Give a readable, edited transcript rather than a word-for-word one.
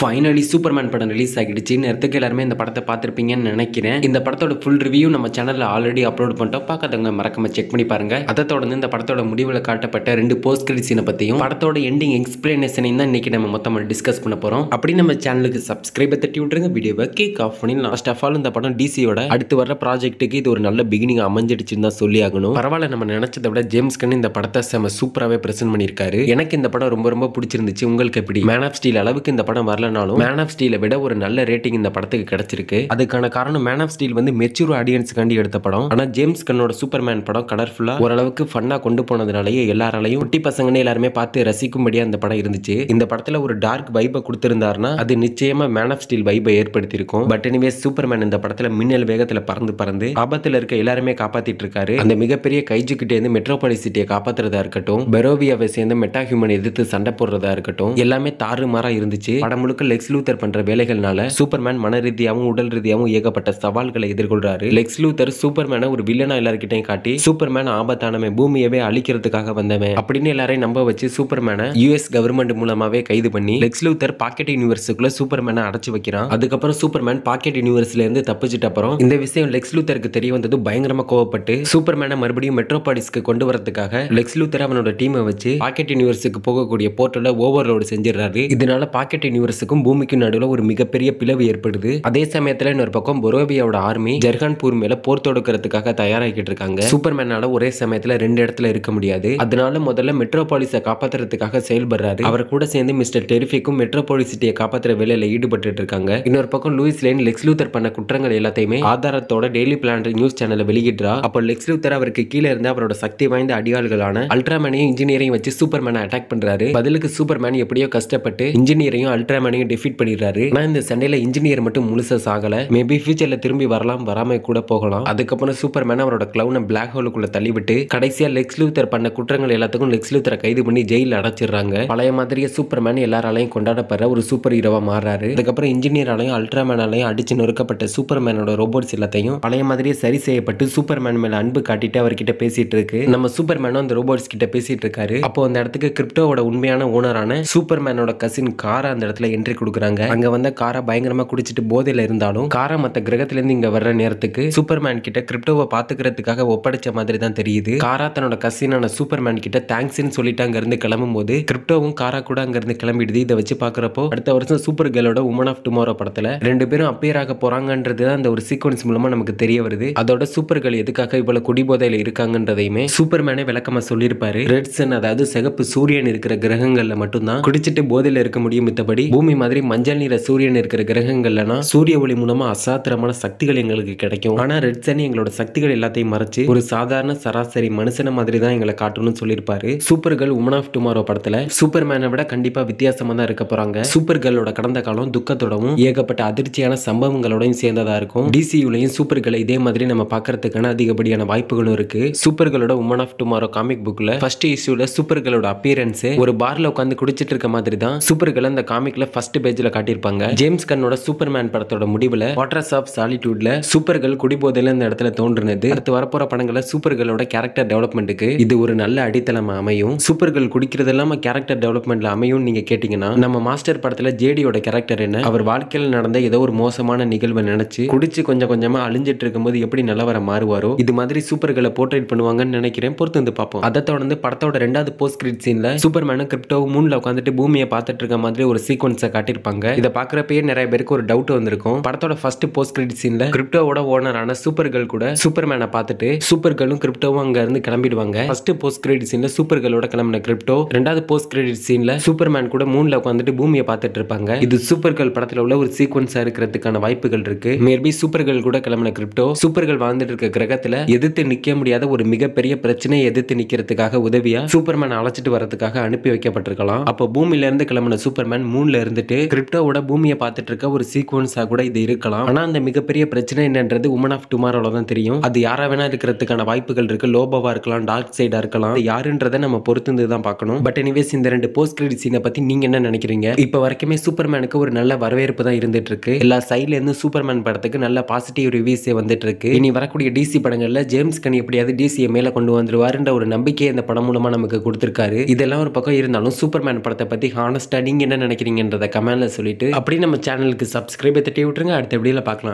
Finally Superman படம் release ஆகிடுச்சு. நேரத்துக்கு எல்லாருமே இந்த படத்தை பார்த்துருப்பீங்கன்னு நினைக்கிறேன். இந்த படத்தோட ஃபுல் ரிவ்யூ நம்ம சேனலில் ஆல்ரெடி அப்லோட் பண்ணிட்டோம். பார்க்காதவங்க மறக்காம செக் பண்ணி பாருங்க. அதை தொடர்ந்து இந்த படத்தோட முடிவில் காட்டப்பட்ட 2 போஸ்ட் கிரெடிட் சீனை பற்றியும் படத்தோட எண்டிங் எக்ஸ்பிளனேஷனையும் தான் இன்னைக்கு நம்ம மொத்தமாக டிஸ்கஸ் பண்ண போகிறோம். அப்படி நம்ம சேனலுக்கு சப்ஸ்கிரைபை தட்டி விட்டுருங்க. வீடியோவை கிக் ஆஃப் பண்ணி லாஸ்ட் ஆஃப் ஆல் இந்த படம் டிசியோட அடுத்து வர ப்ராஜெக்ட்டுக்கு இது ஒரு நல்ல பிகினிங் அமைஞ்சிடுச்சுன்னு தான் சொல்லி ஆகணும். பரவாயில்ல, நம்ம நினைச்சதை விட ஜேம்ஸ் கன் இந்த படத்தை செம சூப்பராகவே பிரசன்ட் பண்ணியிருக்காரு. எனக்கு இந்த படம் ரொம்ப ரொம்ப பிடிச்சிருந்துச்சு. உங்களுக்கு எப்படி? மேன் ஆஃப் ஸ்டீல் அளவுக்கு இந்த படம் வரலனாலும் மேன் ஆஃப் ஸ்டீலை விட ஒரு நல்ல ரேட்டிங் இந்த படத்துக்கு கிடைச்சிருக்கு. அதுக்கான காரணம் மேன் ஆஃப் ஸ்டீல் வந்து மெச்சூர் ஆடியன்ஸ்காண்டி எடுத்த படம். ஆனா ஜேம்ஸ் கன்னோட சூப்பர்மேன் படம் கலர்ஃபுல்லா ஓரளவுக்கு ஃபன்னா கொண்டு போனதுனாலேயே எல்லாராலையும் குட்டி பசங்கன்னு எல்லாருமே பார்த்து ரசிக்கும்படியா இந்த படம் இருந்துச்சு. இந்த படத்துல ஒரு டார்க் வைபை கொடுத்திருந்தாருன்னா அது நிச்சயமா மேன் ஆஃப் ஸ்டீல் வைபை ஏற்படுத்தியிருக்கும். பட் எனிவே சூப்பர்மேன் இந்த படத்துல மின்னல் வேகத்துல பறந்து ஆபத்துல இருக்க எல்லாருமே காப்பாத்திட்டு இருக்காரு. அந்த மிகப்பெரிய கைஜு கிட்டே இருந்து மெட்ரோபாலிஸ் சிட்டியை காப்பாத்துறதா இருக்கட்டும், பெரோவியாவை சேர்ந்து மெட்டா ஹியூமன் எதிர்த்து சண்டை போடுறதா இருக்கட்டும், எல்லாமே தாறுமாறா இருந்துச்சு. படம் முழுக்க லெக்ஸ் லூத்தர் பண்ற வேலைகள்னால சூப்பர்மேன் மன ரீதியாகவும் உடல் ரீதியாகவும் ஏகப்பட்ட சவால்களை எதிர்கொள்றாரு. லெக்ஸ் லூத்தர் சூப்பர்மேனை ஒரு வில்லனா எல்லார்கிட்டையும் காட்டி சூப்பர்மேன் ஆபத்தானவன், பூமியவே அழிக்கிறதுக்காக வந்தவன் அப்படின்னு எல்லாரையும் நம்ப வச்சு சூப்பர்மேனை யுஎஸ் கவர்மெண்ட் மூலமாவே கைது பண்ணி லெக்ஸ் லூத்தர் பாக்கெட் யூனிவர்ஸுக்குள்ள சூப்பர்மேனை அடைச்சு வைக்கிறான். அதுக்கப்புறம் சூப்பர்மேன் பாக்கெட் யூனிவர்ஸ்ல இருந்து தப்பிச்சிட்ட அப்புறம் இந்த விஷயம் லெக்ஸ் லூத்தருக்கு தெரிய வந்தது பயங்கரமா கோவப்பட்டு சூப்பர்மேனை மறுபடியும் மெட்ரோபாலிஸ்க்கு கொண்டு வரதுக்காக லெக்ஸ் லூத்தர் அவனோட டீமை வச்சு பாக்கெட் யூனிவர்ஸுக்கு போகக்கூடிய போர்ட்டல ஓவர்லோடு செஞ்சிடறாரு. இதனால பாக்கெட் யூனிவர்ஸுக்கும் பூமிக்கும் நடுவில் ஒரு மிகப்பெரிய பிளவு ஏற்படுது. அதே சமயத்துல இன்னொரு பக்கம் பொரோவியாவோட ஆர்மி ஜெர்கான்பூர் மேல போர் தொடுக்கிறதுக்காக தயாராகிட்டு இருக்காங்க. சூப்பர்மேனால ஒரே சமயத்துல 2 இடத்துல இருக்க முடியாது. அதனால முதல்ல மெட்ரோபாலிஸை காப்பாத்துறதுக்காக செயல்படுறாரு. அவர் கூட சேர்ந்து மிஸ்டர் டெரிஃபிக்கும் மெட்ரோபாலிஸ் சிட்டியை காப்பாத்துற வேலையில ஈடுபட்டு இருக்காங்க. இன்னொரு பக்கம் லூயிஸ் லேன் லெக்ஸ் லூத்தர் பண்ண குற்றங்கள் எல்லாத்தையுமே ஆதாரத்தோட டெய்லி பிளானட் நியூஸ் சேனல்ல வெளியிடுறா. அப்போ லெக்ஸ் லூத்தர் அவருக்கு கீழே இருந்து அவரோட சக்தி வாய்ந்த அடியாள்களான அல்ட்ராமேனையும் இன்ஜினியரையும் வச்சு சூப்பர்மேனை அட்டாக் பண்றாரு. பதிலுக்கு சூப்பர்மேன் எப்படியோ கஷ்டப்பட்டு இன்ஜினியரையும் அல்ட்ராமேனையும் டிஃபீட் பண்ணிடுறாரு. ஆனா இந்த சண்டையில இன்ஜினியர் மட்டும் முழுசா சாகல. மேபி ஃபியூச்சர்ல திரும்பி வரலாம், வராம கூட போகலாம். அதுக்கப்புறம் சூப்பர்மேன் அவரோட கிளவுனை பிளாக் ஹோலுக்குள்ள தள்ளிவிட்டு கடைசியா லெக்ஸ் லூத்தர் பண்ண குற்றங்கள் எல்லாத்துக்கும் லெக்ஸ் லூத்தரை கைது பண்ணி ஜெயில அடைச்சிடுறாங்க. பழைய மாதிரியே சூப்பர்மேன் எல்லாராலையும் கொண்டாடப்படுற ஒரு சூப்பர் ஹீரோவா மாறாரு. அதுக்கப்புறம் இன்ஜினியராலையும் அல்ட்ராமேனாலையும் அடிச்சு நொறுக்கப்பட்ட சூப்பர்மேனோட ரோபோட்ஸ் எல்லாத்தையும் பழைய மாதிரியே சரி செய்யப்பட்டு சூப்பர்மேன் மேல அன்பு காட்டிட்டு அவர்கிட்ட பேசிட்டு இருக்கு. நம்ம சூப்பர்மேனும் அந்த ரோபோட்ஸ் கிட்ட பேசிட்டு இருக்காரு. அப்போ அந்த இடத்துக்கு கிரிப்டோவோட உண்மையான ஓனரான சூப்பர்மேனோட கசின் காரா அந்த இடத்துல என்ட்ரி கொடுக்குறாங்க. அங்க வந்த காரா பயங்கரமா குடிச்சிட்டு போதையில இருந்தாலும் காரா மத்த கிரகத்துல இருந்து இங்க வர்ற நேரத்துக்கு சூப்பர்மேன் கிட்ட கிரிப்டோவை பாத்துக்கிறதுக்காக ஒப்படைச்ச மாதிரி தான் தெரியுது. காரா தன்னோட கசினான சூப்பர்மேன் கிட்ட தேங்க்ஸ்ன்னு சொல்லிட்டு அங்க இருந்து கிளம்பும் போது கிரிப்டோவும் காரா கூட அங்க இருந்து கிளம்பிடுது. இதை வச்சு பாக்குறப்போ அடுத்த வருஷம் சூப்பர் கேர்ளோட உமன் ஆஃப் டுமாரோ படத்துல 2 பேரும் அப்பியர் ஆக போறாங்கன்றது அந்த ஒரு சீக்வன்ஸ் மூலமா நமக்கு தெரிய வருது. அதோட சூப்பர் கேர்ள் எதுக்காக இவ்வளவு குடிபோதையில இருக்காங்கன்றதையுமே சூப்பர்மேனே விளக்கமா சொல்லியிருப்பாரு. ரெட் சன், அதாவது சிகப்பு சூரியன் இருக்கிற கிரகங்கள்ல மட்டும்தான் குடிச்சிட்டு போதையில இருக்க முடியும். மித்தபடி பூமி மாதிரி மஞ்சள் நிற சூரியன் இருக்கிற கிரகங்கள்லனா சூரிய ஒளி மூலமா அசாத்திரமான சக்திகள் எங்களுக்கு கிடைக்கும். ஆனா ரெட் சன் எங்களோட சக்திகள் எல்லாத்தையும் மறைச்சு ஒரு சாதாரண சராசரி மனுஷன மாதிரி தான் எங்களை காட்டணும்னு சொல்லியிருப்பாரு. Super girl woman of tomorrow படத்துல சூப்பர்மேனை விட கண்டிப்பா வித்தியாசமா தான் இருக்க போறாங்க. சூப்பர் கேர்ளோட கடந்த காலம் துக்கத்தோடவும் ஏகப்பட்ட அதிர்ச்சியான சம்பவங்களோடையும் சேர்ந்ததா இருக்கும். டிசியூலையும் சூப்பர் கேர்ளை இதே மாதிரி நம்ம பார்க்கறதுக்கான அதிகப்படியான வாய்ப்புகளும் இருக்கு. சூப்பர் கேர்ளோட உமன் ஆஃப் டுமாரோ காமிக் புக்ல ஃபர்ஸ்ட் இஷ்யூல சூப்பர் கேர்ளோட அப்பியரன்ஸ் ஒரு பார்ல உட்கார்ந்து குடிச்சிட்டு இருக்க மாதிரி தான் சூப்பர் கேர்ள் அந்த காமிக்ல ஃபர்ஸ்ட் பேஜ்ல காட்டியிருப்பாங்க. ஜேம்ஸ் கன்னோட சூப்பர்மேன் படத்தோட முடிவுல வாட்டர்ஸ் ஆஃப் சாலிட்யூட்ல சூப்பர் கேர்ள் குடிபோதையில இந்த இடத்துல தோன்றுனது. அடுத்து வரப்போற படங்கள சூப்பர் கேர்ளோட கேரக்டர் டெவலப்மெண்ட்டுக்கு இது ஒரு நல்ல அடித்தளமா அமையும். சூப்பர் கேர்ள் குடிக்கிறது இல்லாம கேரக்டர் டெவலப்மெண்ட்ல அமையும் நீங்க கேட்டீங்கன்னா, நம்ம மாஸ்டர் படத்துல ஜேடியோட கேரக்டர் என்ன, அவர் வாழ்க்கையில் நடந்த ஏதோ ஒரு மோசமான நிகழ்வை நினைச்சு குடிச்சு கொஞ்சம் கொஞ்சமா அழிஞ்சிட்டு இருக்கும்போது எப்படி நல்லவர மாறுவாரோ இது மாதிரி சூப்பர் கேர்ளை போர்ட்ரேட் பண்ணுவாங்கன்னு நினைக்கிறேன். பொறுத்து வந்து பார்ப்போம். அதை தொடர்ந்து படத்தோட 2வது போஸ்ட் கிரெடிட் சீன்ல சூப்பர்மேனும் கிரிப்டோவும் மூன்ல உட்காந்துட்டு பூமியை பார்த்துட்டு இருக்க மாதிரி ஒரு சீக்வன்ஸை காட்டியிருப்பாங்க. இதை பார்க்கறப்பயே நிறைய பேருக்கு ஒரு டவுட் வந்திருக்கும். படத்தோட ஃபர்ஸ்ட் போஸ்ட் கிரெடிட் சீன்ல கிரிப்டோவோட ஓனரான சூப்பர் கேர்ள் கூட சூப்பர்மேனை பார்த்துட்டு சூப்பர் கேர்ளும் கிரிப்டோவும் அங்க இருந்து கிளம்பிடுவாங்க. ஃபர்ஸ்ட் போஸ்ட் கிரெடிட் சீன்ல சூப்பர் கேர்ளோட கிளம்பின கிரிப்டோ 2வது போஸ்ட் கிரெடிட் சீன்ல சூப்பர்மேன் கூட மூன்ல உட்காந்துட்டு பூமியை பார்த்துட்டு இருப்பாங்க. இது சூப்பர் கேர்ள் படத்துல உள்ள ஒரு சீக்வன்ஸா இருக்கிறதுக்கான வாய்ப்புகள் இருக்கு. மேபி சூப்பர் கேர்ள் கூட கிளம்பின கிரிப்டோ சூப்பர் கேர்ள் வாழ்ந்துட்டு இருக்க கிரகத்துல எதிர்த்து நிக்க முடியாத ஒரு மிகப்பெரிய பிரச்சனையை எதிர்த்து நிக்கிறதுக்காக உதவியா சூப்பர்மேன் அழைச்சிட்டு வரதுக்காக அனுப்பி வைக்கப்பட்டிருக்கலாம். அப்போ பூமியில இருந்து கிளம்பின சூப்பர்மேன் மூன்ல இருந்துட்டு கிரிப்டோவோட பூமியை பார்த்துட்டு இருக்க ஒரு சீக்வன்ஸா கூட இது இருக்கலாம். ஆனா அந்த மிகப்பெரிய பிரச்சனை என்னன்றது உமன் ஆஃப் டுமாரோல தான் தெரியும். அது யாரா வேணா இருக்கிறதுக்கான வாய்ப்புகள் இருக்கு. லோபோவா இருக்கலாம், டார்க் சைடா இருக்கலாம். யாருன்றதை நம்ம பொறுத்து தான் பார்க்கணும். பட் எனிவேஸ் இந்த 2 போஸ்ட் கிரெடிட் சீனை பத்தி நீங்க என்ன நினைக்கிறீங்க? இப்ப வரைக்குமே சூப்பர்மேனுக்கு ஒரு நல்ல வரவேற்பு தான் இருந்துட்டு இருக்கு. எல்லா சைட்ல இருந்து சூப்பர்மேன் படத்துக்கு நல்ல பாசிட்டிவ் ரிவ்யூஸ் வந்துட்டு இருக்கு. இனி வரக்கூடிய டிசி படங்கள்ல ஜேம்ஸ் கன் எப்படியாவது டிசியை மேல கொண்டு வந்துருவாருன்ற ஒரு நம்பிக்கை இந்த படம் மூலமா நமக்கு கொடுத்திருக்காரு. இதெல்லாம் ஒரு பக்கம் இருந்தாலும் சூப்பர்மேன் படத்தை பத்தி ஹானஸ்டா நீங்க என்ன நினைக்கிறீங்கன்றத கமெண்ட்ல சொல்லிட்டு அப்படியே நம்ம சேனலுக்கு சப்ஸ்கிரைபை தட்டி விட்டுருங்க. அடுத்த வீடியோல பார்க்கலாம்.